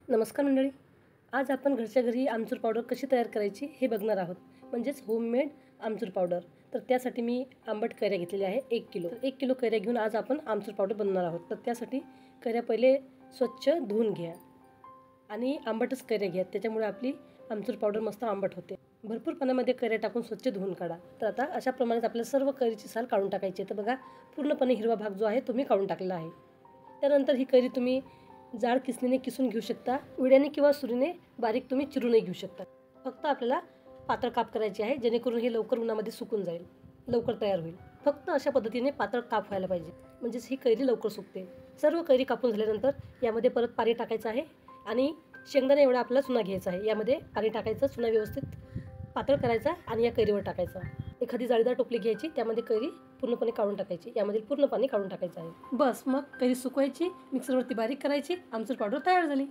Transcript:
नमस्कार मंडळी. आज आपण घरच्या घरी आमचूर पावडर कशी तयार करायची हे बघणार आहोत, म्हणजेच होममेड आमचूर पावडर. तर त्यासाठी मी आंबट कैऱ्या घेतलेल्या आहे 1 किलो. 1 किलो कैऱ्या घेऊन आज आपण आमचूर पावडर बनवणार आहोत. तर त्यासाठी कैऱ्या पहिले स्वच्छ धुवून घ्या आणि आंबटच कैऱ्या घ्या, त्याच्यामुळे आपली आमचूर पावडर मस्त आंबट होते. भरपूर पाण्यामध्ये कैऱ्या टाकून स्वच्छ धुवून काढा. तर आता अशा प्रमाणे आपल्याला सर्व कैरीची साल काढून टाकायची आहे. तर बघा, पूर्णपणे हिरवा भाग जो आहे तो मी काढून टाकलेला आहे. त्यानंतर ही कैरी तुम्ही जाड किसणीने किसून घेऊ शकता, विड्याने किंवा सुरीने बारीक तुम्ही चिरूनही घेऊ शकता. फक्त आपल्याला पातळ काप करायचे आहे, जेणेकरून हे लवकर उन्हामध्ये सुकून जाईल, लवकर तयार होईल. फक्त अशा पद्धतीने पातळ काप व्हायला पाहिजे, म्हणजेच ही कैरी लवकर सुकते. सर्व कैरी कापून झाल्यानंतर यामध्ये परत पाणी टाकायचं आहे आणि शेंगदाणे एवढा आपल्याला चुना घ्यायचा आहे. यामध्ये पाणी टाकायचं, चुना व्यवस्थित पातळ करायचा आणि या कैरीवर टाकायचा. एखादी जाळीदार टोपली घ्यायची, त्यामध्ये कैरी पूर्णपणे काढून टाकायची, यामधील पूर्ण पाणी काढून टाकायचं आहे. बस, मग कैरी सुकवायची, मिक्सरवरती बारीक करायची, आमचूर पावडर तयार झाली.